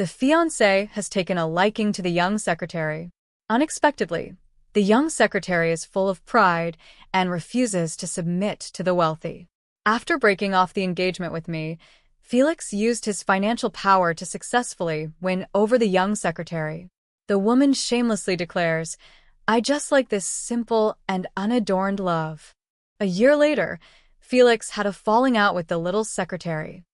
The fiancé has taken a liking to the young secretary. Unexpectedly, the young secretary is full of pride and refuses to submit to the wealthy. After breaking off the engagement with me, Felix used his financial power to successfully win over the young secretary. The woman shamelessly declares, "I just like this simple and unadorned love." A year later, Felix had a falling out with the little secretary.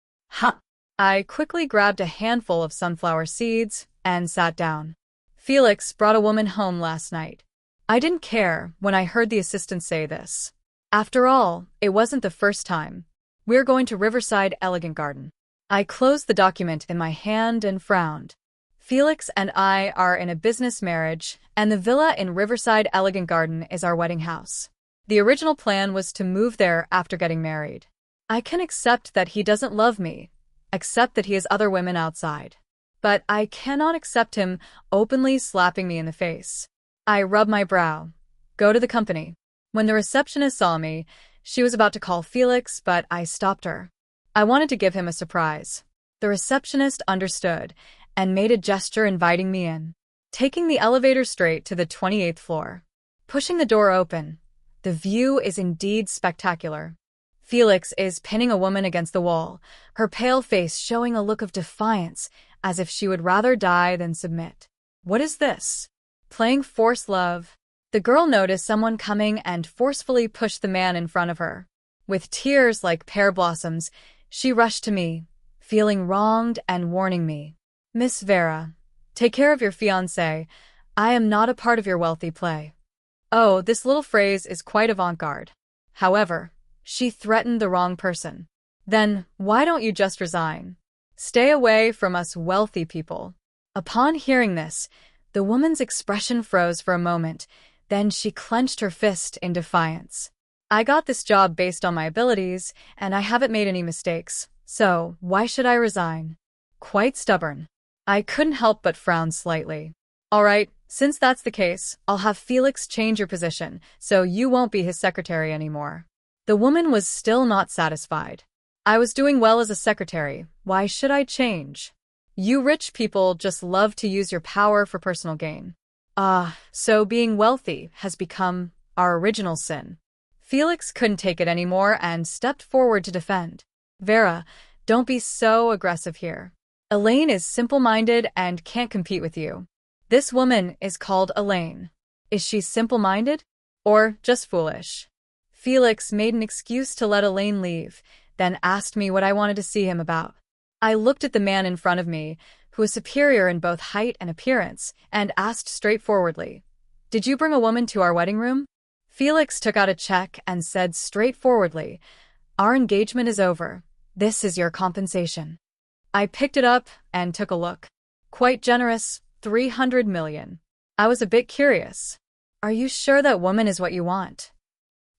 I quickly grabbed a handful of sunflower seeds and sat down. Felix brought a woman home last night. I didn't care when I heard the assistant say this. After all, it wasn't the first time. We're going to Riverside Elegant Garden. I closed the document in my hand and frowned. Felix and I are in a business marriage, and the villa in Riverside Elegant Garden is our wedding house. The original plan was to move there after getting married. I can accept that he doesn't love me, accept that he has other women outside. But I cannot accept him openly slapping me in the face. I rub my brow. Go to the company. When the receptionist saw me, she was about to call Felix, but I stopped her. I wanted to give him a surprise. The receptionist understood and made a gesture inviting me in. Taking the elevator straight to the 28th floor. Pushing the door open. The view is indeed spectacular. Felix is pinning a woman against the wall, her pale face showing a look of defiance, as if she would rather die than submit. What is this? Playing forced love? The girl noticed someone coming and forcefully pushed the man in front of her. With tears like pear blossoms, she rushed to me, feeling wronged and warning me. "Miss Vera, take care of your fiancé. I am not a part of your wealthy play." Oh, this little phrase is quite avant-garde. However, she threatened the wrong person. Then, why don't you just resign? Stay away from us wealthy people. Upon hearing this, the woman's expression froze for a moment, then she clenched her fist in defiance. I got this job based on my abilities, and I haven't made any mistakes, so why should I resign? Quite stubborn. I couldn't help but frown slightly. All right, since that's the case, I'll have Felix change your position, so you won't be his secretary anymore. The woman was still not satisfied. I was doing well as a secretary. Why should I change? You rich people just love to use your power for personal gain. So being wealthy has become our original sin. Felix couldn't take it anymore and stepped forward to defend. Vera, don't be so aggressive here. Elaine is simple-minded and can't compete with you. This woman is called Elaine. Is she simple-minded? Or just foolish? Felix made an excuse to let Elaine leave, then asked me what I wanted to see him about. I looked at the man in front of me, who was superior in both height and appearance, and asked straightforwardly, "Did you bring a woman to our wedding room?" Felix took out a check and said straightforwardly, "Our engagement is over. This is your compensation." I picked it up and took a look. Quite generous, 300 million. I was a bit curious. Are you sure that woman is what you want?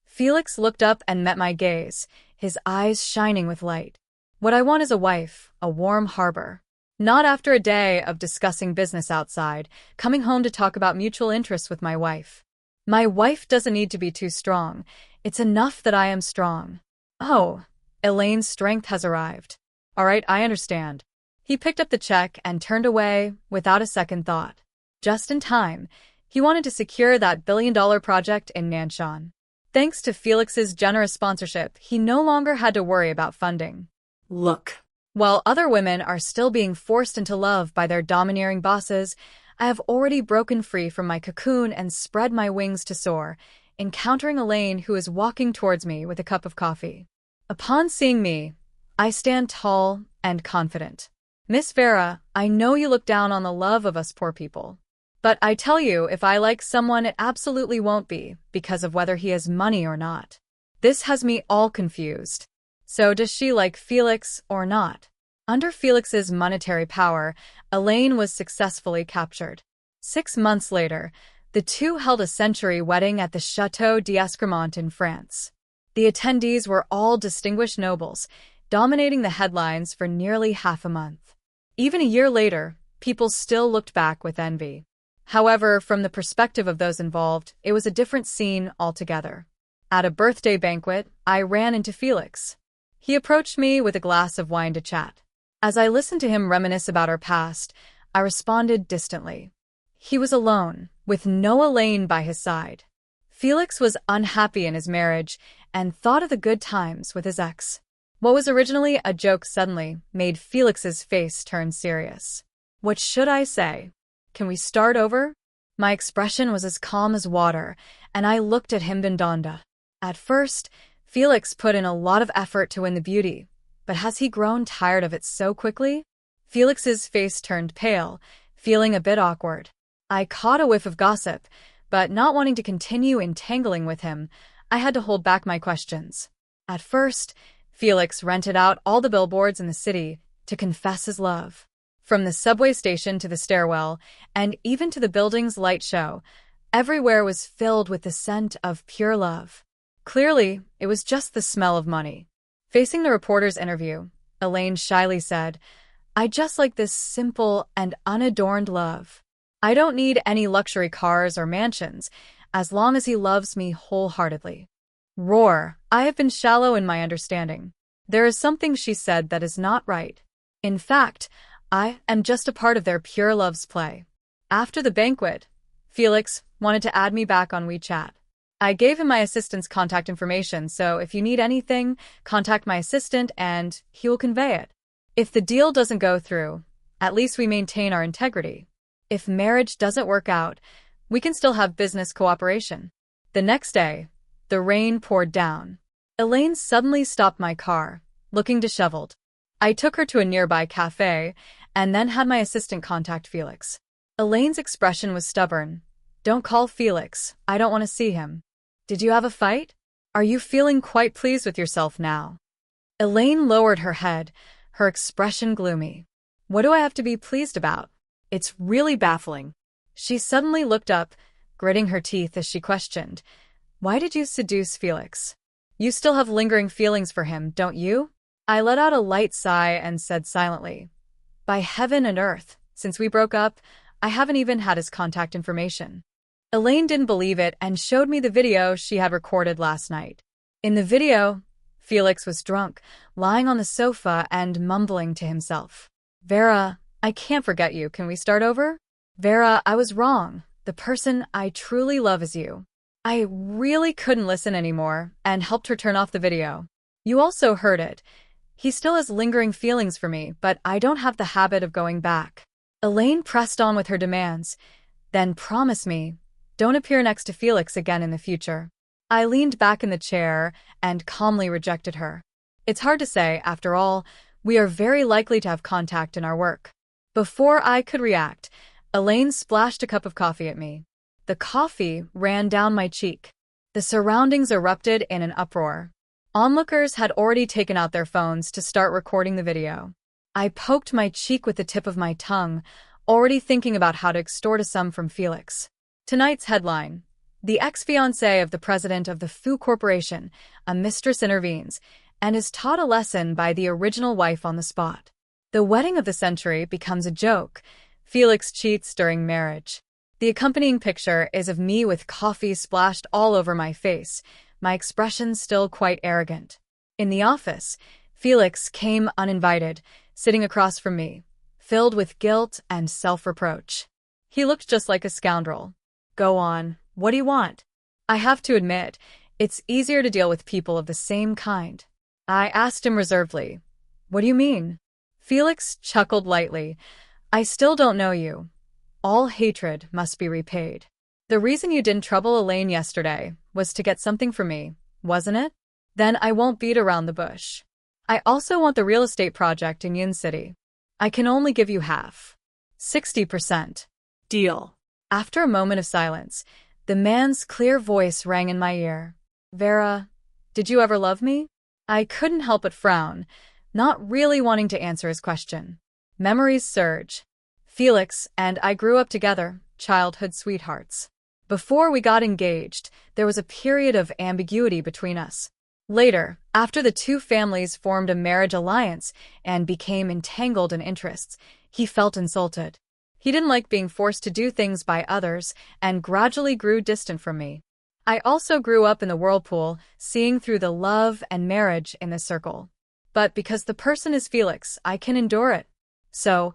Felix looked up and met my gaze, his eyes shining with light. What I want is a wife, a warm harbor. Not after a day of discussing business outside, coming home to talk about mutual interests with my wife. My wife doesn't need to be too strong. It's enough that I am strong. Oh, Elaine's strength has arrived. All right, I understand. He picked up the check and turned away without a second thought. Just in time, he wanted to secure that billion-dollar project in Nanshan. Thanks to Felix's generous sponsorship, he no longer had to worry about funding. Look. While other women are still being forced into love by their domineering bosses, I have already broken free from my cocoon and spread my wings to soar, encountering Elaine, who is walking towards me with a cup of coffee. Upon seeing me, I stand tall and confident. "Miss Vera, I know you look down on the love of us poor people. But I tell you, if I like someone, it absolutely won't be because of whether he has money or not. This has me all confused. So does she like Felix or not?" Under Felix's monetary power, Elaine was successfully captured. 6 months later, the two held a century wedding at the Château d'Escramont in France. The attendees were all distinguished nobles, dominating the headlines for nearly half a month. Even a year later, people still looked back with envy. However, from the perspective of those involved, it was a different scene altogether. At a birthday banquet, I ran into Felix. He approached me with a glass of wine to chat. As I listened to him reminisce about our past, I responded distantly. He was alone, with no Elaine by his side. Felix was unhappy in his marriage and thought of the good times with his ex. What was originally a joke suddenly made Felix's face turn serious. What should I say? Can we start over? My expression was as calm as water, and I looked at him bindonda. At first, Felix put in a lot of effort to win the beauty, but has he grown tired of it so quickly? Felix's face turned pale, feeling a bit awkward. I caught a whiff of gossip, but not wanting to continue entangling with him, I had to hold back my questions. At first, Felix rented out all the billboards in the city to confess his love. From the subway station to the stairwell, and even to the building's light show, everywhere was filled with the scent of pure love. Clearly, it was just the smell of money. Facing the reporter's interview, Elaine shyly said, "I just like this simple and unadorned love. I don't need any luxury cars or mansions, as long as he loves me wholeheartedly." Roar, I have been shallow in my understanding. There is something she said that is not right. In fact, I am just a part of their pure love's play. After the banquet, Felix wanted to add me back on WeChat. I gave him my assistant's contact information, so if you need anything, contact my assistant and he will convey it. If the deal doesn't go through, at least we maintain our integrity. If marriage doesn't work out, we can still have business cooperation. The next day, the rain poured down. Elaine suddenly stopped my car, looking disheveled. I took her to a nearby cafe and then had my assistant contact Felix. Elaine's expression was stubborn. "Don't call Felix. I don't want to see him." "Did you have a fight? Are you feeling quite pleased with yourself now?" Elaine lowered her head, her expression gloomy. "What do I have to be pleased about? It's really baffling." She suddenly looked up, gritting her teeth as she questioned, "Why did you seduce Felix? You still have lingering feelings for him, don't you?" I let out a light sigh and said silently, "By heaven and earth, since we broke up, I haven't even had his contact information." Elaine didn't believe it and showed me the video she had recorded last night. In the video, Felix was drunk, lying on the sofa and mumbling to himself. "Vera, I can't forget you. Can we start over? Vera, I was wrong. The person I truly love is you." I really couldn't listen anymore and helped her turn off the video. "You also heard it. He still has lingering feelings for me, but I don't have the habit of going back." Elaine pressed on with her demands. "Then promise me, don't appear next to Felix again in the future." I leaned back in the chair and calmly rejected her. It's hard to say, after all, we are very likely to have contact in our work. Before I could react, Elaine splashed a cup of coffee at me. The coffee ran down my cheek. The surroundings erupted in an uproar. Onlookers had already taken out their phones to start recording the video. I poked my cheek with the tip of my tongue, already thinking about how to extort a sum from Felix. Tonight's headline: the ex-fiancé of the president of the Foo Corporation, a mistress, intervenes and is taught a lesson by the original wife on the spot. The wedding of the century becomes a joke. Felix cheats during marriage. The accompanying picture is of me with coffee splashed all over my face, my expression still quite arrogant. In the office, Felix came uninvited, sitting across from me, filled with guilt and self-reproach. He looked just like a scoundrel. "Go on, what do you want?" I have to admit, it's easier to deal with people of the same kind. I asked him reservedly, "What do you mean?" Felix chuckled lightly. "I still don't know you. All hatred must be repaid. The reason you didn't trouble Elaine yesterday was to get something from me, wasn't it? Then I won't beat around the bush. I also want the real estate project in Yun City. I can only give you half. 60%. Deal." After a moment of silence, the man's clear voice rang in my ear. "Vera, did you ever love me?" I couldn't help but frown, not really wanting to answer his question. Memories surge. Felix and I grew up together, childhood sweethearts. Before we got engaged, there was a period of ambiguity between us. Later, after the two families formed a marriage alliance and became entangled in interests, he felt insulted. He didn't like being forced to do things by others and gradually grew distant from me. I also grew up in the whirlpool, seeing through the love and marriage in the circle. but because the person is Felix, I can endure it. So,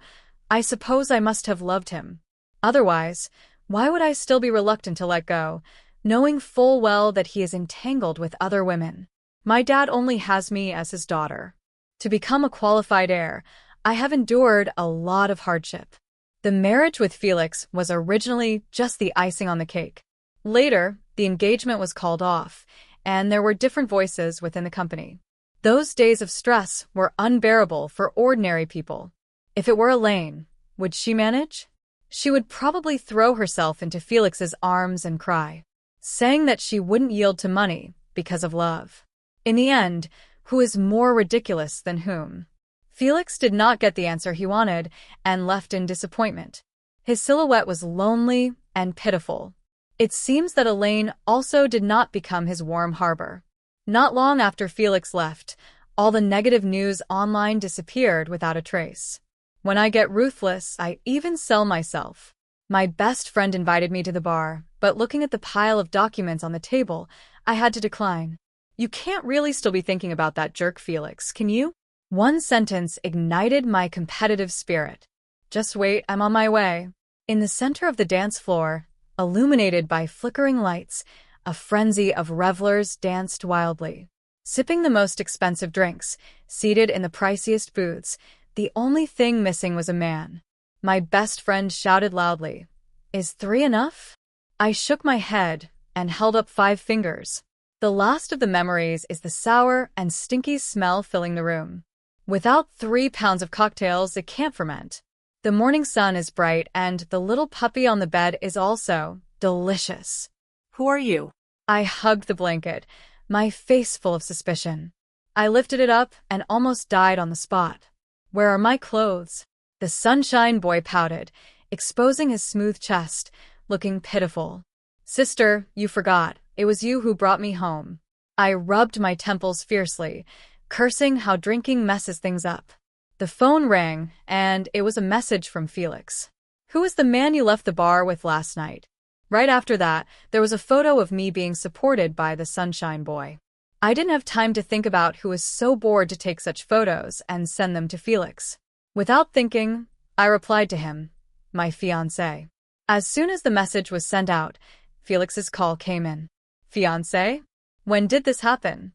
I suppose I must have loved him. Otherwise, why would I still be reluctant to let go, knowing full well that he is entangled with other women? My dad only has me as his daughter. To become a qualified heir, I have endured a lot of hardship. The marriage with Felix was originally just the icing on the cake. Later, the engagement was called off, and there were different voices within the company. Those days of stress were unbearable for ordinary people. If it were Elaine, would she manage? She would probably throw herself into Felix's arms and cry, saying that she wouldn't yield to money because of love. In the end, who is more ridiculous than whom? Felix did not get the answer he wanted and left in disappointment. His silhouette was lonely and pitiful. It seems that Elaine also did not become his warm harbor. Not long after Felix left, all the negative news online disappeared without a trace. When I get ruthless, I even sell myself. My best friend invited me to the bar, but looking at the pile of documents on the table, I had to decline. You can't really still be thinking about that jerk Felix, can you? One sentence ignited my competitive spirit. Just wait, I'm on my way. In the center of the dance floor, illuminated by flickering lights, a frenzy of revelers danced wildly. Sipping the most expensive drinks, seated in the priciest booths, the only thing missing was a man. My best friend shouted loudly, "Is 3 enough?" I shook my head and held up 5 fingers. The last of the memories is the sour and stinky smell filling the room. Without 3 pounds of cocktails, it can't ferment. The morning sun is bright and the little puppy on the bed is also delicious. Who are you? I hugged the blanket, my face full of suspicion. I lifted it up and almost died on the spot. Where are my clothes? The sunshine boy pouted, exposing his smooth chest, looking pitiful. Sister, you forgot. It was you who brought me home. I rubbed my temples fiercely, cursing how drinking messes things up. The phone rang, and it was a message from Felix. Who is the man you left the bar with last night? Right after that, there was a photo of me being supported by the sunshine boy. I didn't have time to think about who was so bored to take such photos and send them to Felix. Without thinking, I replied to him, my fiancé. As soon as the message was sent out, Felix's call came in. Fiancé? When did this happen?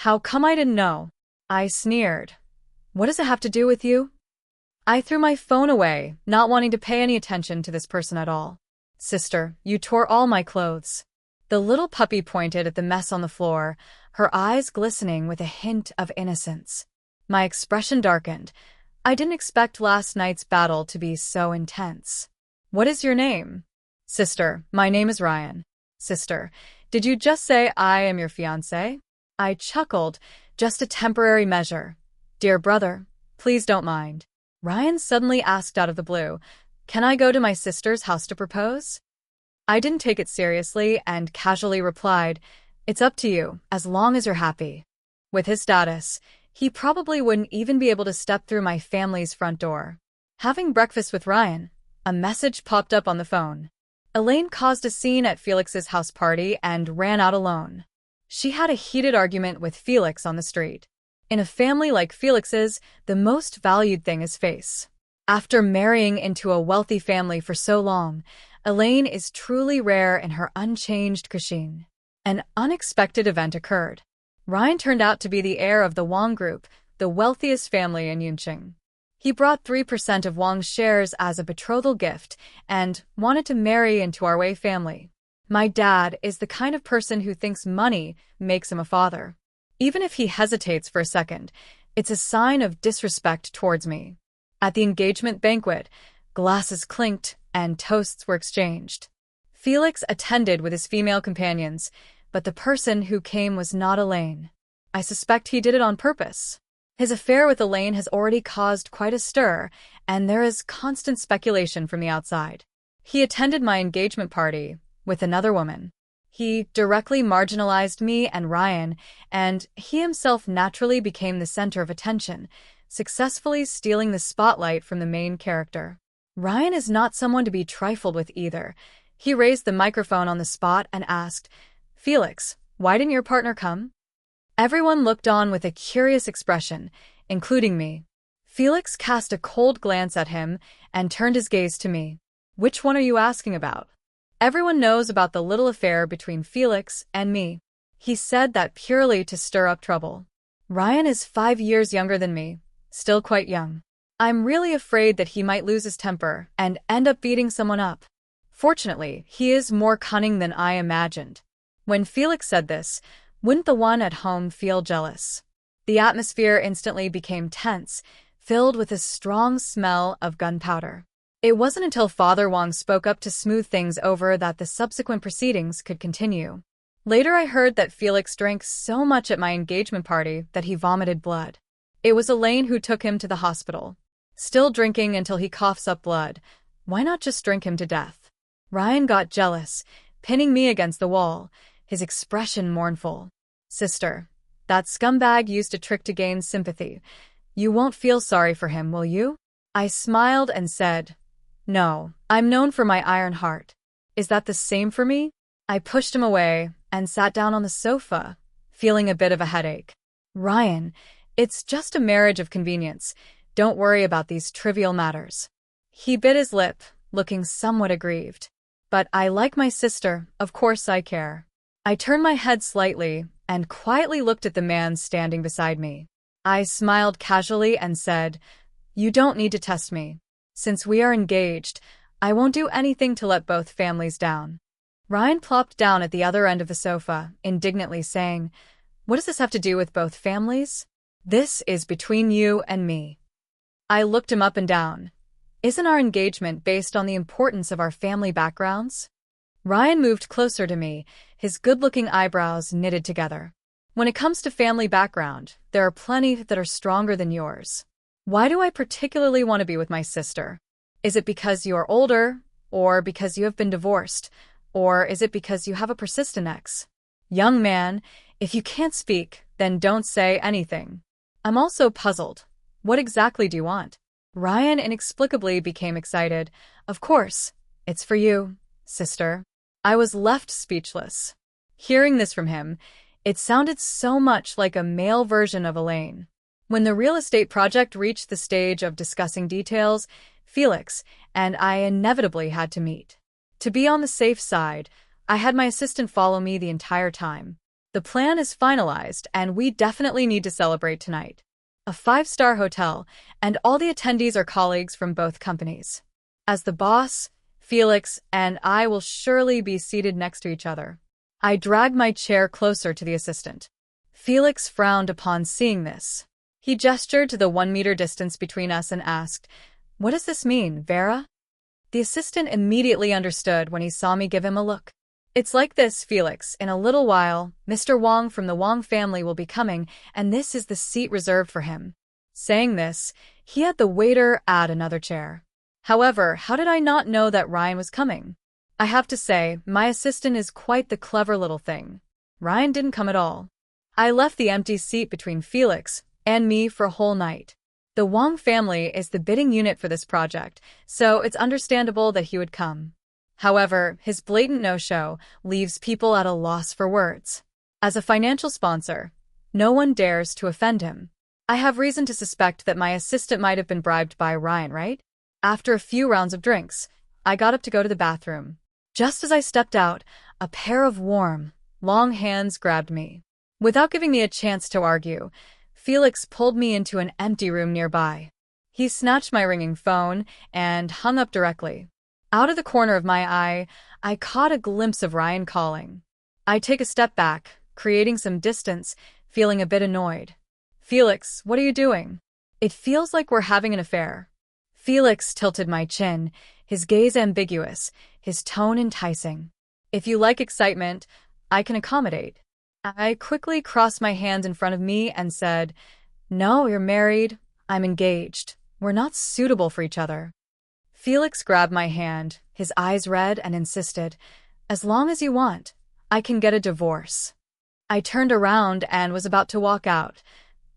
How come I didn't know? I sneered. What does it have to do with you? I threw my phone away, not wanting to pay any attention to this person at all. Sister, you tore all my clothes. The little puppy pointed at the mess on the floor, her eyes glistening with a hint of innocence. My expression darkened. I didn't expect last night's battle to be so intense. What is your name? Sister, my name is Ryan. Sister, did you just say I am your fiancé? I chuckled, just a temporary measure. Dear brother, please don't mind. Ryan suddenly asked out of the blue, can I go to my sister's house to propose? I didn't take it seriously and casually replied, it's up to you, as long as you're happy. With his status, he probably wouldn't even be able to step through my family's front door. Having breakfast with Ryan, a message popped up on the phone. Elaine caused a scene at Felix's house party and ran out alone. She had a heated argument with Felix on the street. In a family like Felix's, the most valued thing is face. After marrying into a wealthy family for so long, Elaine is truly rare in her unchanged cuisine. An unexpected event occurred. Ryan turned out to be the heir of the Wang Group, the wealthiest family in Yunqing. He brought 3% of Wang's shares as a betrothal gift and wanted to marry into our Wei family. My dad is the kind of person who thinks money makes him a father. Even if he hesitates for a second, it's a sign of disrespect towards me. At the engagement banquet, glasses clinked and toasts were exchanged. Felix attended with his female companions, but the person who came was not Elaine. I suspect he did it on purpose. His affair with Elaine has already caused quite a stir, and there is constant speculation from the outside. He attended my engagement party with another woman. He directly marginalized me and Ryan, and he himself naturally became the center of attention, successfully stealing the spotlight from the main character. Ryan is not someone to be trifled with either. He raised the microphone on the spot and asked, Felix, why didn't your partner come? Everyone looked on with a curious expression, including me. Felix cast a cold glance at him and turned his gaze to me. Which one are you asking about? Everyone knows about the little affair between Felix and me. He said that purely to stir up trouble. Ryan is 5 years younger than me, still quite young. I'm really afraid that he might lose his temper and end up beating someone up. Fortunately, he is more cunning than I imagined. When Felix said this, wouldn't the one at home feel jealous? The atmosphere instantly became tense, filled with a strong smell of gunpowder. It wasn't until Father Wong spoke up to smooth things over that the subsequent proceedings could continue. Later I heard that Felix drank so much at my engagement party that he vomited blood. It was Elaine who took him to the hospital. Still drinking until he coughs up blood. Why not just drink him to death? Ryan got jealous, pinning me against the wall, his expression mournful. Sister, that scumbag used a trick to gain sympathy. You won't feel sorry for him, will you? I smiled and said, no, I'm known for my iron heart. Is that the same for me? I pushed him away and sat down on the sofa, feeling a bit of a headache. Ryan, it's just a marriage of convenience. Don't worry about these trivial matters. He bit his lip, looking somewhat aggrieved. But I like my sister, of course I care. I turned my head slightly and quietly looked at the man standing beside me. I smiled casually and said, you don't need to test me. Since we are engaged, I won't do anything to let both families down. Ryan plopped down at the other end of the sofa, indignantly saying, what does this have to do with both families? This is between you and me. I looked him up and down. Isn't our engagement based on the importance of our family backgrounds? Ryan moved closer to me, his good-looking eyebrows knitted together. When it comes to family background, there are plenty that are stronger than yours. Why do I particularly want to be with my sister? Is it because you are older, or because you have been divorced, or is it because you have a persistent ex? Young man, if you can't speak, then don't say anything. I'm also puzzled. What exactly do you want? Ryan inexplicably became excited. Of course, it's for you, sister. I was left speechless. Hearing this from him, it sounded so much like a male version of Elaine. When the real estate project reached the stage of discussing details, Felix and I inevitably had to meet. To be on the safe side, I had my assistant follow me the entire time. The plan is finalized, and we definitely need to celebrate tonight. A 5-star hotel, and all the attendees are colleagues from both companies. As the boss, Felix and I will surely be seated next to each other. I dragged my chair closer to the assistant. Felix frowned upon seeing this. He gestured to the 1-meter distance between us and asked, what does this mean, Vera? The assistant immediately understood when he saw me give him a look. It's like this, Felix. In a little while, Mr. Wong from the Wong family will be coming, and this is the seat reserved for him. Saying this, he had the waiter add another chair. However, how did I not know that Ryan was coming? I have to say, my assistant is quite the clever little thing. Ryan didn't come at all. I left the empty seat between Felix and me for a whole night. The Wong family is the bidding unit for this project, so it's understandable that he would come. However, his blatant no-show leaves people at a loss for words. As a financial sponsor, no one dares to offend him. I have reason to suspect that my assistant might have been bribed by Ryan, right? After a few rounds of drinks, I got up to go to the bathroom. Just as I stepped out, a pair of warm, long hands grabbed me. Without giving me a chance to argue, Felix pulled me into an empty room nearby. He snatched my ringing phone and hung up directly. Out of the corner of my eye, I caught a glimpse of Ryan calling. I take a step back, creating some distance, feeling a bit annoyed. Felix, what are you doing? It feels like we're having an affair. Felix tilted my chin, his gaze ambiguous, his tone enticing. If you like excitement, I can accommodate. I quickly crossed my hands in front of me and said, no, you're married. I'm engaged. We're not suitable for each other. Felix grabbed my hand, his eyes red, and insisted, as long as you want, I can get a divorce. I turned around and was about to walk out.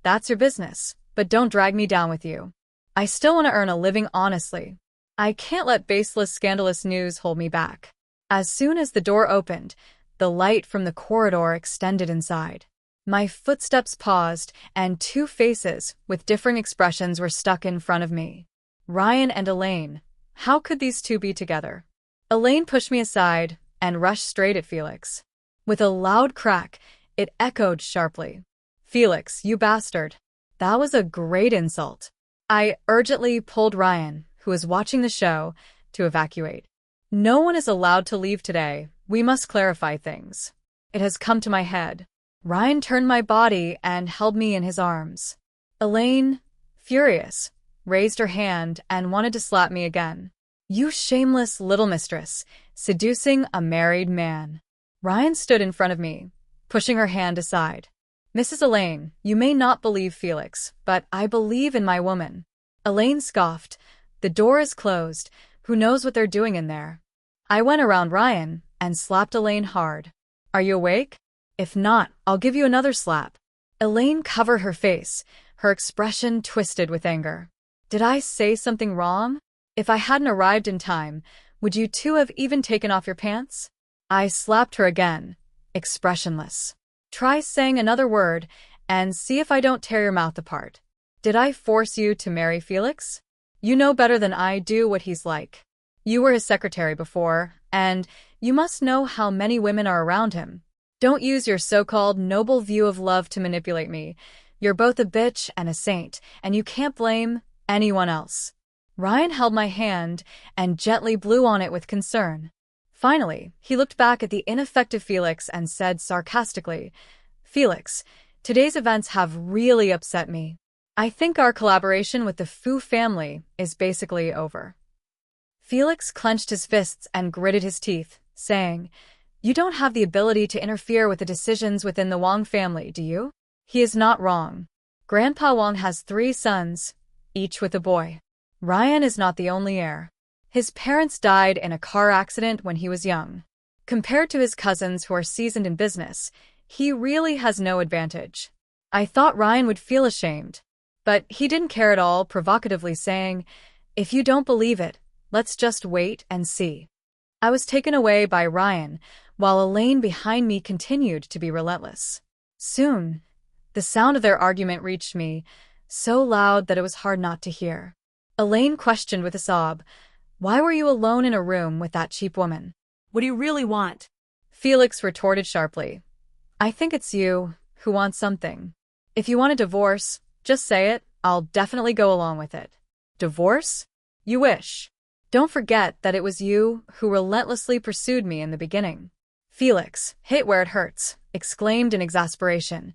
That's your business, but don't drag me down with you. I still want to earn a living honestly. I can't let baseless, scandalous news hold me back. As soon as the door opened, the light from the corridor extended inside. My footsteps paused, and two faces with differing expressions were stuck in front of me. Ryan and Elaine. How could these two be together? Elaine pushed me aside and rushed straight at Felix. With a loud crack, it echoed sharply. "Felix, you bastard." That was a great insult. I urgently pulled Ryan, who was watching the show, to evacuate. "No one is allowed to leave today. We must clarify things. It has come to my head." Ryan turned my body and held me in his arms. Elaine, furious, raised her hand and wanted to slap me again. "You shameless little mistress, seducing a married man." Ryan stood in front of me, pushing her hand aside. "Mrs. Elaine, you may not believe Felix, but I believe in my woman." Elaine scoffed. "The door is closed. Who knows what they're doing in there?" I went around Ryan and slapped Elaine hard. "Are you awake? If not, I'll give you another slap." Elaine covered her face, her expression twisted with anger. Did I say something wrong? If I hadn't arrived in time, would you two have even taken off your pants? I slapped her again, expressionless. "Try saying another word, and see if I don't tear your mouth apart. Did I force you to marry Felix? You know better than I do what he's like. You were his secretary before, and you must know how many women are around him. Don't use your so-called noble view of love to manipulate me. You're both a bitch and a saint, and you can't blame anyone else." Ryan held my hand and gently blew on it with concern. Finally, he looked back at the ineffective Felix and said sarcastically, "Felix, today's events have really upset me. I think our collaboration with the Fu family is basically over." Felix clenched his fists and gritted his teeth, saying, "You don't have the ability to interfere with the decisions within the Wang family, do you?" He is not wrong. Grandpa Wang has 3 sons, each with a boy. Ryan is not the only heir. His parents died in a car accident when he was young. Compared to his cousins who are seasoned in business, he really has no advantage. I thought Ryan would feel ashamed, but he didn't care at all, provocatively saying, "If you don't believe it, let's just wait and see." I was taken away by Ryan, while Elaine behind me continued to be relentless. Soon, the sound of their argument reached me, so loud that it was hard not to hear. Elaine questioned with a sob, "Why were you alone in a room with that cheap woman? What do you really want?" Felix retorted sharply, "I think it's you who want something. If you want a divorce, just say it. I'll definitely go along with it." "Divorce? You wish. Don't forget that it was you who relentlessly pursued me in the beginning." Felix, hit where it hurts, exclaimed in exasperation,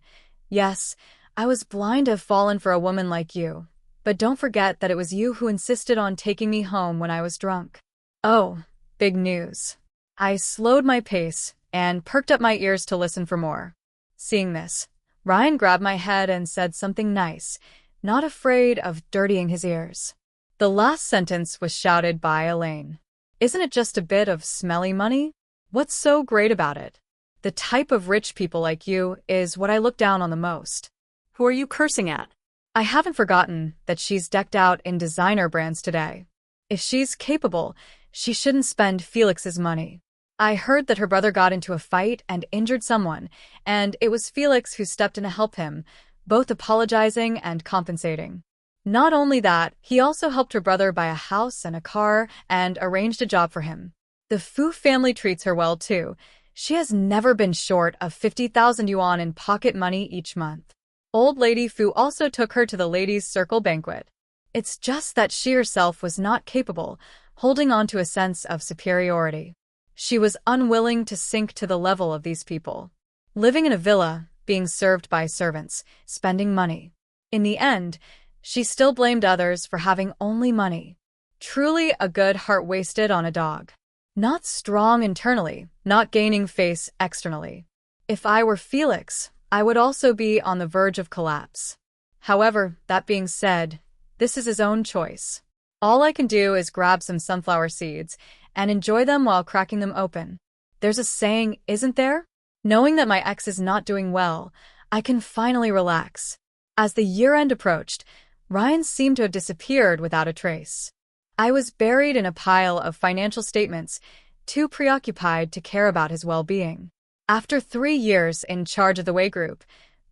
"Yes, I was blind to have fallen for a woman like you. But don't forget that it was you who insisted on taking me home when I was drunk." Oh, big news. I slowed my pace and perked up my ears to listen for more. Seeing this, Ryan grabbed my head and said something nice, not afraid of dirtying his ears. The last sentence was shouted by Elaine. "Isn't it just a bit of smelly money? What's so great about it? The type of rich people like you is what I look down on the most." "Who are you cursing at?" I haven't forgotten that she's decked out in designer brands today. If she's capable, she shouldn't spend Felix's money. I heard that her brother got into a fight and injured someone, and it was Felix who stepped in to help him, both apologizing and compensating. Not only that, he also helped her brother buy a house and a car and arranged a job for him. The Fu family treats her well, too. She has never been short of 50,000 yuan in pocket money each month. Old Lady Fu also took her to the ladies' circle banquet. It's just that she herself was not capable, holding on to a sense of superiority. She was unwilling to sink to the level of these people. Living in a villa, being served by servants, spending money. In the end, she still blamed others for having only money. Truly a good heart wasted on a dog. Not strong internally, not gaining face externally. If I were Felix, I would also be on the verge of collapse. However, that being said, this is his own choice. All I can do is grab some sunflower seeds and enjoy them while cracking them open. There's a saying, isn't there? Knowing that my ex is not doing well, I can finally relax. As the year-end approached, Ryan seemed to have disappeared without a trace. I was buried in a pile of financial statements, too preoccupied to care about his well-being. After 3 years in charge of the Wei Group,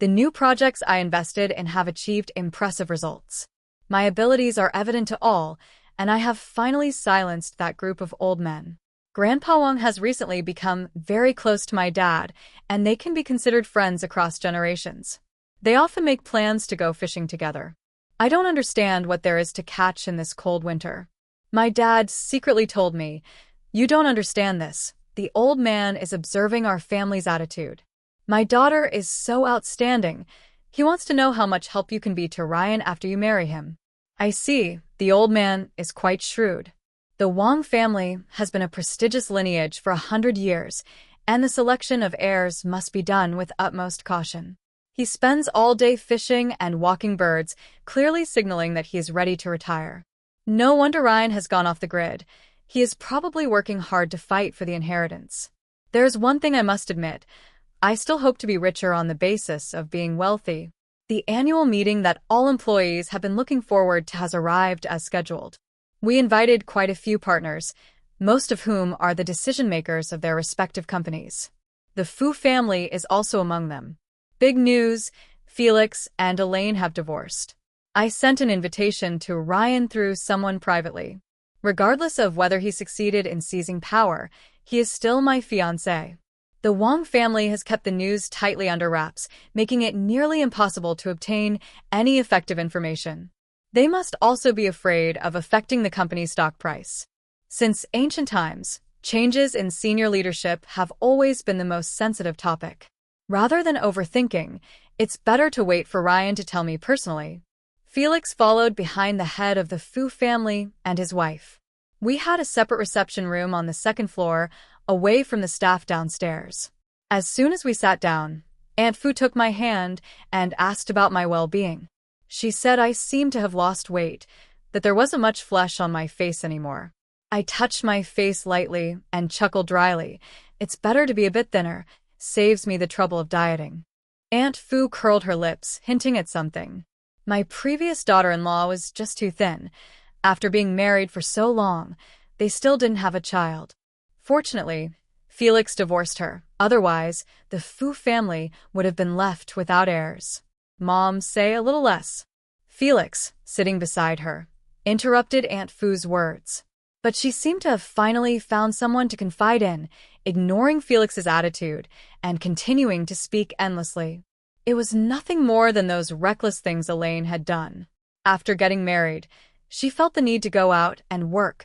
The new projects I invested in have achieved impressive results. My abilities are evident to all, and I have finally silenced that group of old men. Grandpa Wang has recently become very close to my dad, and they can be considered friends across generations. They often make plans to go fishing together. I don't understand what there is to catch in this cold winter. My dad secretly told me, "You don't understand this. The old man is observing our family's attitude. My daughter is so outstanding. He wants to know how much help you can be to Ryan after you marry him." I see, the old man is quite shrewd. The Wang family has been a prestigious lineage for 100 years, and the selection of heirs must be done with utmost caution. He spends all day fishing and walking birds, clearly signaling that he is ready to retire. No wonder Ryan has gone off the grid. He is probably working hard to fight for the inheritance. There's one thing I must admit. I still hope to be richer on the basis of being wealthy. The annual meeting that all employees have been looking forward to has arrived as scheduled. We invited quite a few partners, most of whom are the decision-makers of their respective companies. The Fu family is also among them. Big news, Felix and Elaine have divorced. I sent an invitation to Ryan through someone privately. Regardless of whether he succeeded in seizing power, he is still my fiancé. The Wang family has kept the news tightly under wraps, making it nearly impossible to obtain any effective information. They must also be afraid of affecting the company's stock price. Since ancient times, changes in senior leadership have always been the most sensitive topic. Rather than overthinking, it's better to wait for Ryan to tell me personally. Felix followed behind the head of the Fu family and his wife. We had a separate reception room on the second floor, away from the staff downstairs. As soon as we sat down, Aunt Fu took my hand and asked about my well-being. She said I seemed to have lost weight, that there wasn't much flesh on my face anymore. I touched my face lightly and chuckled dryly. It's better to be a bit thinner, saves me the trouble of dieting. Aunt Fu curled her lips, hinting at something. My previous daughter-in-law was just too thin. After being married for so long, they still didn't have a child. Fortunately, Felix divorced her. Otherwise, the Fu family would have been left without heirs. Mom, say a little less. Felix, sitting beside her, interrupted Aunt Fu's words. But she seemed to have finally found someone to confide in, ignoring Felix's attitude and continuing to speak endlessly. It was nothing more than those reckless things Elaine had done. After getting married, she felt the need to go out and work,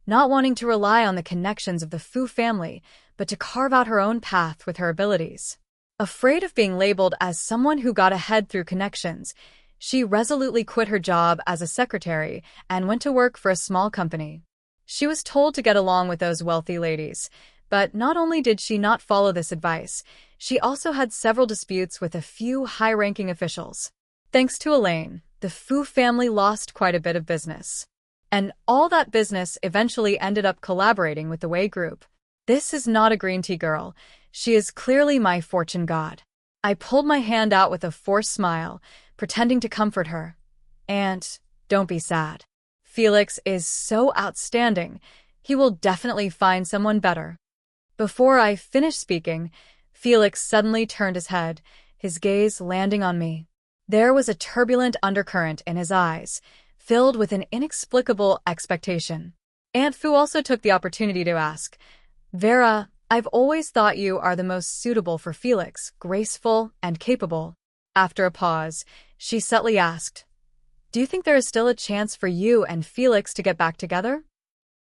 not wanting to rely on the connections of the Fu family, but to carve out her own path with her abilities. Afraid of being labeled as someone who got ahead through connections, she resolutely quit her job as a secretary and went to work for a small company. She was told to get along with those wealthy ladies, but not only did she not follow this advice, she also had several disputes with a few high-ranking officials. Thanks to Elaine, the Fu family lost quite a bit of business. And all that business eventually ended up collaborating with the Wei Group. This is not a green tea girl. She is clearly my fortune god. I pulled my hand out with a forced smile, pretending to comfort her. Aunt, don't be sad. Felix is so outstanding. He will definitely find someone better. Before I finished speaking, Felix suddenly turned his head, his gaze landing on me. There was a turbulent undercurrent in his eyes, filled with an inexplicable expectation. Aunt Fu also took the opportunity to ask, "Vera, I've always thought you are the most suitable for Felix, graceful and capable." After a pause, she subtly asked, "Do you think there is still a chance for you and Felix to get back together?"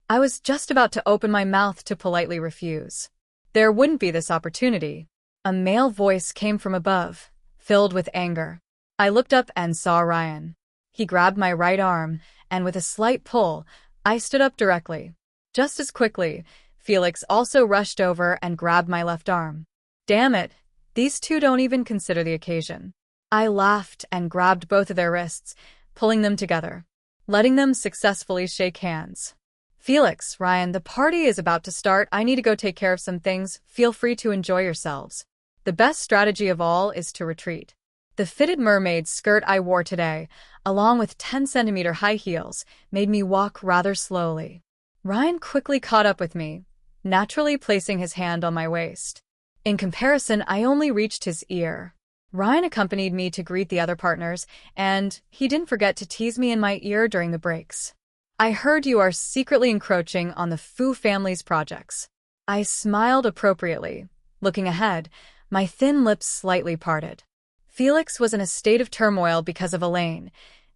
I was just about to open my mouth to politely refuse. There wouldn't be this opportunity. A male voice came from above, filled with anger. I looked up and saw Ryan. He grabbed my right arm, and with a slight pull, I stood up directly. Just as quickly, Felix also rushed over and grabbed my left arm. Damn it, these two don't even consider the occasion. I laughed and grabbed both of their wrists, pulling them together, letting them successfully shake hands. "Felix, Ryan, the party is about to start. I need to go take care of some things. Feel free to enjoy yourselves. The best strategy of all is to retreat." The fitted mermaid skirt I wore today, along with 10-centimeter high heels, made me walk rather slowly. Ryan quickly caught up with me, naturally placing his hand on my waist. In comparison, I only reached his ear. Ryan accompanied me to greet the other partners, and he didn't forget to tease me in my ear during the breaks. I heard you are secretly encroaching on the Fu family's projects. I smiled appropriately. Looking ahead, my thin lips slightly parted. Felix was in a state of turmoil because of Elaine.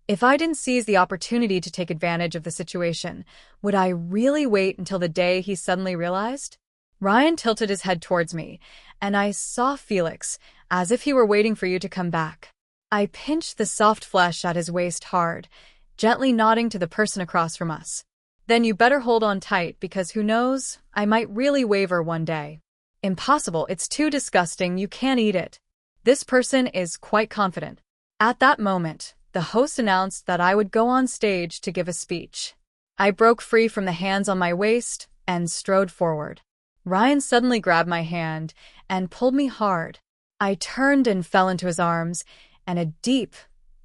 If I didn't seize the opportunity to take advantage of the situation, would I really wait until the day he suddenly realized? Ryan tilted his head towards me, and I saw Felix, as if he were waiting for you to come back. I pinched the soft flesh at his waist hard, gently nodding to the person across from us. Then you better hold on tight because who knows, I might really waver one day. Impossible, it's too disgusting, you can't eat it. This person is quite confident. At that moment, the host announced that I would go on stage to give a speech. I broke free from the hands on my waist and strode forward. Ryan suddenly grabbed my hand and pulled me hard. I turned and fell into his arms, and a deep,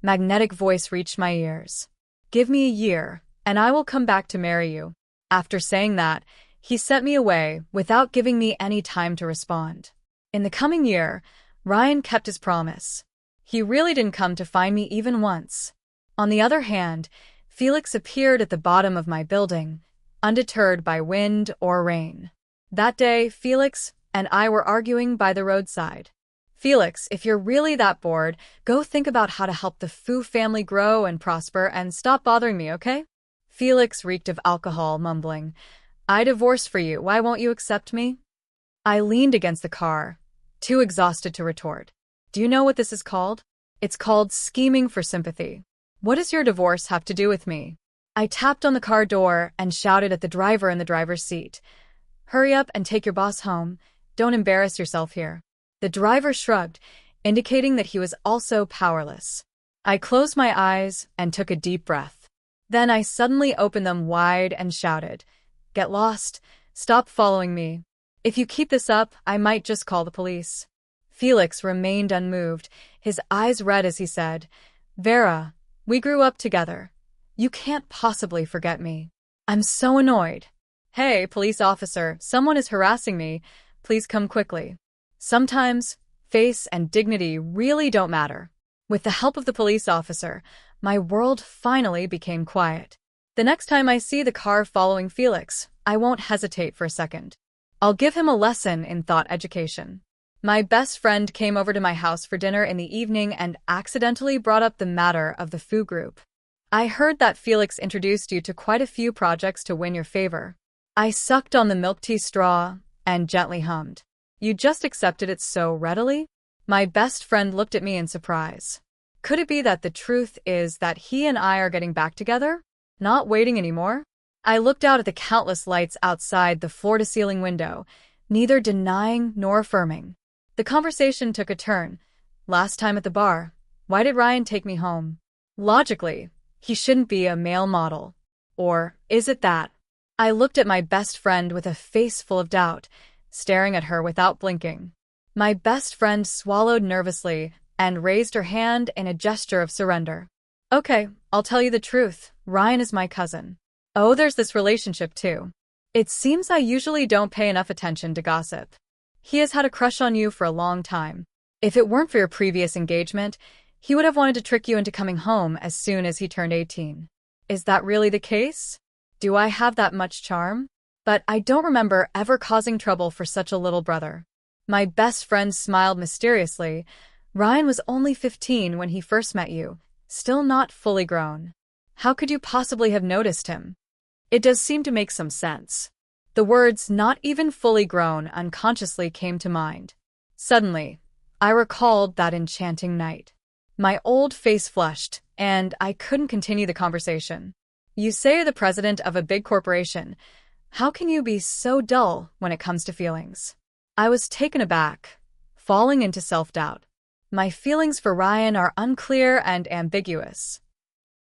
magnetic voice reached my ears. "Give me a year, and I will come back to marry you." After saying that, he sent me away without giving me any time to respond. In the coming year, Ryan kept his promise. He really didn't come to find me even once. On the other hand, Felix appeared at the bottom of my building, undeterred by wind or rain. That day, Felix and I were arguing by the roadside. "Felix, if you're really that bored, go think about how to help the Fu family grow and prosper and stop bothering me, okay?" Felix reeked of alcohol, mumbling, "I divorced for you, why won't you accept me?" I leaned against the car, too exhausted to retort. "Do you know what this is called? It's called scheming for sympathy. What does your divorce have to do with me?" I tapped on the car door and shouted at the driver in the driver's seat, "Hurry up and take your boss home. Don't embarrass yourself here." The driver shrugged, indicating that he was also powerless. I closed my eyes and took a deep breath. Then I suddenly opened them wide and shouted, "Get lost. Stop following me. If you keep this up, I might just call the police." Felix remained unmoved, his eyes red as he said, "Vera, we grew up together. You can't possibly forget me." I'm so annoyed. "Hey, police officer, someone is harassing me. Please come quickly." Sometimes, face and dignity really don't matter. With the help of the police officer, my world finally became quiet. The next time I see the car following Felix, I won't hesitate for a second. I'll give him a lesson in thought education. My best friend came over to my house for dinner in the evening and accidentally brought up the matter of the Fu group. "I heard that Felix introduced you to quite a few projects to win your favor." I sucked on the milk tea straw and gently hummed. "You just accepted it so readily?" My best friend looked at me in surprise. Could it be that the truth is that he and I are getting back together? Not waiting anymore? I looked out at the countless lights outside the floor-to-ceiling window, neither denying nor affirming. The conversation took a turn. Last time at the bar, why did Ryan take me home? Logically, he shouldn't be a male model. Or is it that? I looked at my best friend with a face full of doubt, staring at her without blinking. My best friend swallowed nervously and raised her hand in a gesture of surrender. "Okay, I'll tell you the truth. Ryan is my cousin." "Oh, there's this relationship too." "It seems I usually don't pay enough attention to gossip." "He has had a crush on you for a long time. If it weren't for your previous engagement, he would have wanted to trick you into coming home as soon as he turned 18. Is that really the case? Do I have that much charm? But I don't remember ever causing trouble for such a little brother." My best friend smiled mysteriously. "Ryan was only 15 when he first met you, still not fully grown. How could you possibly have noticed him?" It does seem to make some sense. The words "not even fully grown" unconsciously came to mind. Suddenly, I recalled that enchanting night. My old face flushed, and I couldn't continue the conversation. "You say you're the president of a big corporation. How can you be so dull when it comes to feelings?" I was taken aback, falling into self-doubt. My feelings for Ryan are unclear and ambiguous.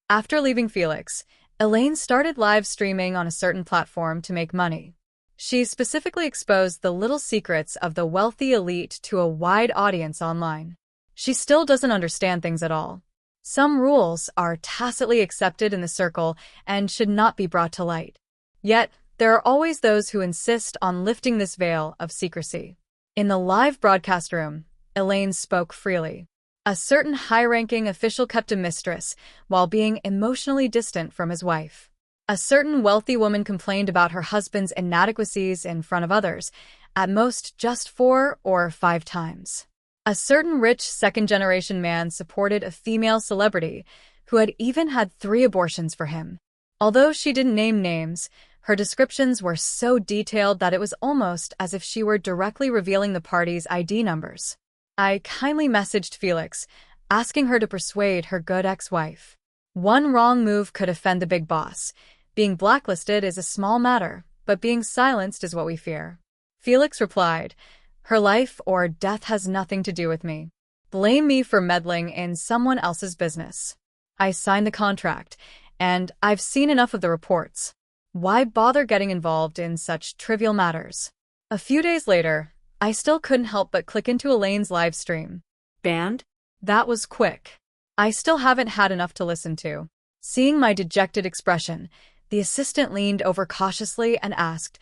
After leaving Felix, Elaine started live streaming on a certain platform to make money. She specifically exposed the little secrets of the wealthy elite to a wide audience online. She still doesn't understand things at all. Some rules are tacitly accepted in the circle and should not be brought to light. Yet, there are always those who insist on lifting this veil of secrecy. In the live broadcast room, Elaine spoke freely. A certain high-ranking official kept a mistress while being emotionally distant from his wife. A certain wealthy woman complained about her husband's inadequacies in front of others, at most just 4 or 5 times. A certain rich second-generation man supported a female celebrity who had even had 3 abortions for him. Although she didn't name names, her descriptions were so detailed that it was almost as if she were directly revealing the party's ID numbers. I kindly messaged Felix, asking her to persuade her good ex-wife. One wrong move could offend the big boss. Being blacklisted is a small matter, but being silenced is what we fear. Felix replied, "Her life or death has nothing to do with me. Blame me for meddling in someone else's business." I signed the contract, and I've seen enough of the reports. Why bother getting involved in such trivial matters? A few days later, I still couldn't help but click into Elaine's live stream. Banned? That was quick. I still haven't had enough to listen to. Seeing my dejected expression, the assistant leaned over cautiously and asked,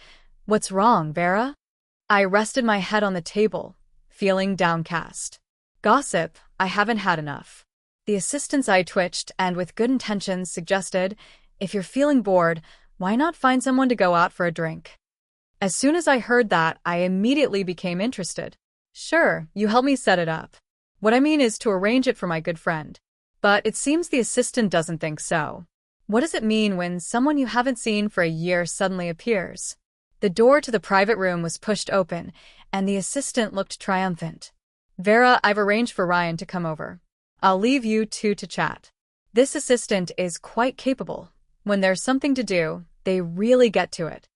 "What's wrong, Vera?" I rested my head on the table, feeling downcast. "Gossip, I haven't had enough." The assistant's eye twitched and with good intentions suggested, "If you're feeling bored, why not find someone to go out for a drink?" As soon as I heard that, I immediately became interested. "Sure, you help me set it up. What I mean is to arrange it for my good friend." But it seems the assistant doesn't think so. What does it mean when someone you haven't seen for a year suddenly appears? The door to the private room was pushed open, and the assistant looked triumphant. "Vera, I've arranged for Ryan to come over. I'll leave you 2 to chat." This assistant is quite capable. When there's something to do, they really get to it.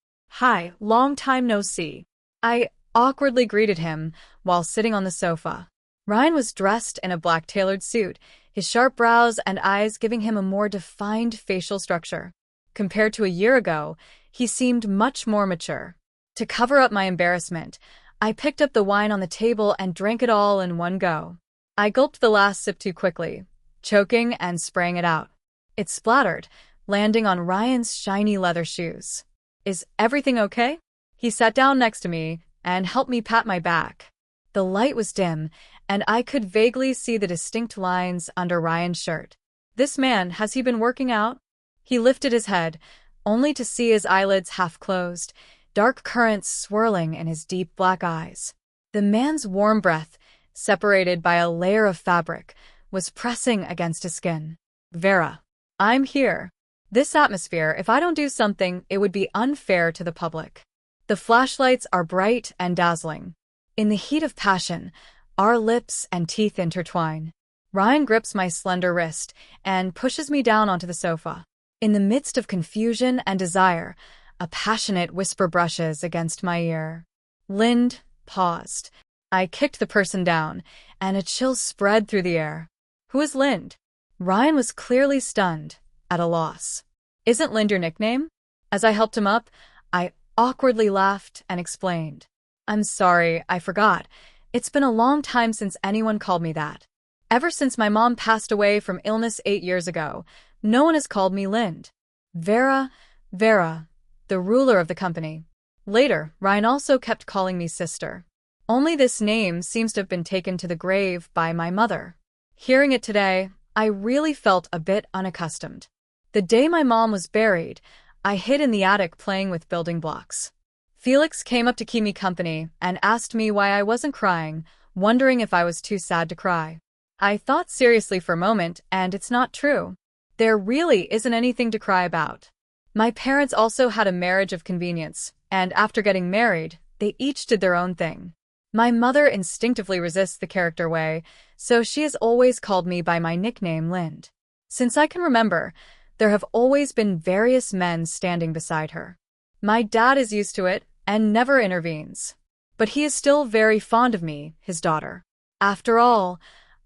"Hi, long time no see." I awkwardly greeted him while sitting on the sofa. Ryan was dressed in a black tailored suit, his sharp brows and eyes giving him a more defined facial structure. Compared to a year ago, he seemed much more mature. To cover up my embarrassment, I picked up the wine on the table and drank it all in one go. I gulped the last sip too quickly, choking and spraying it out. It splattered, landing on Ryan's shiny leather shoes. "Is everything okay?" He sat down next to me and helped me pat my back. The light was dim, and I could vaguely see the distinct lines under Ryan's shirt. "This man, has he been working out?" He lifted his head, only to see his eyelids half closed, dark currents swirling in his deep black eyes. The man's warm breath, separated by a layer of fabric, was pressing against his skin. "Vera, I'm here. This atmosphere, if I don't do something, it would be unfair to the public." The flashlights are bright and dazzling. In the heat of passion, our lips and teeth intertwine. Ryan grips my slender wrist and pushes me down onto the sofa. In the midst of confusion and desire, a passionate whisper brushes against my ear. Lind paused. I kicked the person down, and a chill spread through the air. "Who is Lind?" Ryan was clearly stunned, at a loss. "Isn't Lind your nickname?" As I helped him up, I awkwardly laughed and explained. "I'm sorry, I forgot. It's been a long time since anyone called me that. Ever since my mom passed away from illness 8 years ago, no one has called me Lind. Vera, the ruler of the company." Later, Ryan also kept calling me sister. Only this name seems to have been taken to the grave by my mother. Hearing it today, I really felt a bit unaccustomed. The day my mom was buried, I hid in the attic playing with building blocks. Felix came up to keep me company and asked me why I wasn't crying, wondering if I was too sad to cry. I thought seriously for a moment, and it's not true. There really isn't anything to cry about. My parents also had a marriage of convenience, and after getting married, they each did their own thing. My mother instinctively resists the character way, so she has always called me by my nickname Lind. Since I can remember, there have always been various men standing beside her. My dad is used to it and never intervenes. But he is still very fond of me, his daughter. After all,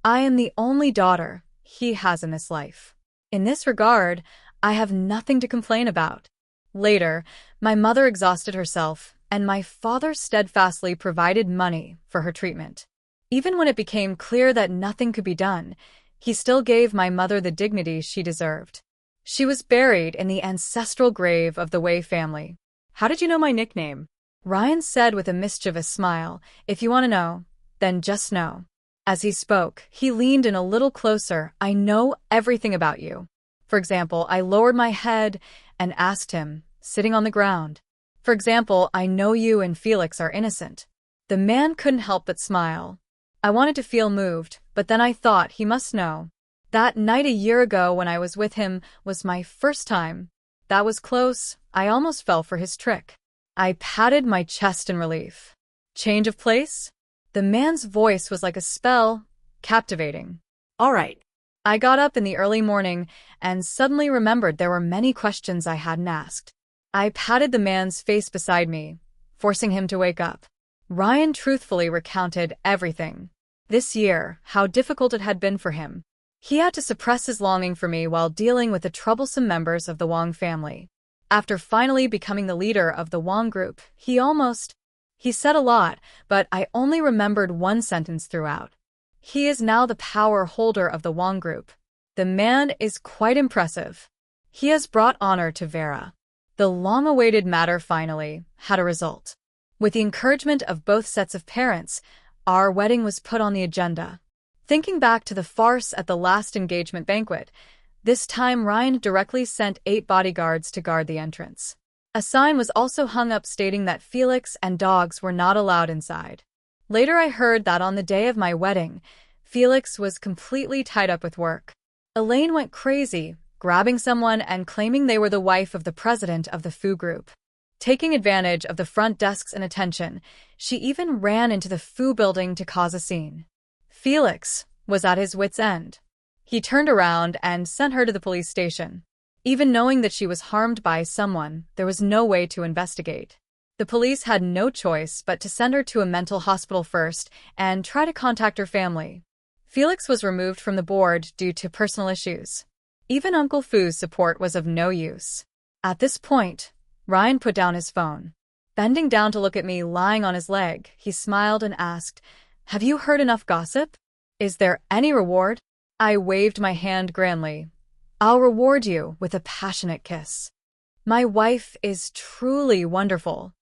I am the only daughter he has in this life. In this regard, I have nothing to complain about. Later, my mother exhausted herself, and my father steadfastly provided money for her treatment. Even when it became clear that nothing could be done, he still gave my mother the dignity she deserved. She was buried in the ancestral grave of the Wei family. "How did you know my nickname?" Ryan said with a mischievous smile. "If you want to know, then just know." As he spoke, he leaned in a little closer. I know everything about you. For example, I lowered my head and asked him, sitting on the ground. For example, I know you and Felix are innocent. The man couldn't help but smile. I wanted to feel moved, but then I thought he must know. That night a year ago when I was with him was my first time. That was close. I almost fell for his trick. I patted my chest in relief. Change of place? The man's voice was like a spell, captivating. All right. I got up in the early morning and suddenly remembered there were many questions I hadn't asked. I patted the man's face beside me, forcing him to wake up. Ryan truthfully recounted everything. This year, how difficult it had been for him. He had to suppress his longing for me while dealing with the troublesome members of the Wong family. After finally becoming the leader of the Wong group, he said a lot, but I only remembered one sentence throughout. He is now the power holder of the Wong group. The man is quite impressive. He has brought honor to Vera. The long-awaited matter finally had a result. With the encouragement of both sets of parents, our wedding was put on the agenda. Thinking back to the farce at the last engagement banquet, this time Ryan directly sent 8 bodyguards to guard the entrance. A sign was also hung up stating that Felix and dogs were not allowed inside. Later I heard that on the day of my wedding, Felix was completely tied up with work. Elaine went crazy, grabbing someone and claiming they were the wife of the president of the Fu group. Taking advantage of the front desk's inattention, she even ran into the Fu building to cause a scene. Felix was at his wit's end. He turned around and sent her to the police station. Even knowing that she was harmed by someone, there was no way to investigate. The police had no choice but to send her to a mental hospital first and try to contact her family. Felix was removed from the board due to personal issues. Even Uncle Fu's support was of no use. At this point, Ryan put down his phone. Bending down to look at me lying on his leg, he smiled and asked, "Have you heard enough gossip? Is there any reward?" I waved my hand grandly. "I'll reward you with a passionate kiss. My wife is truly wonderful."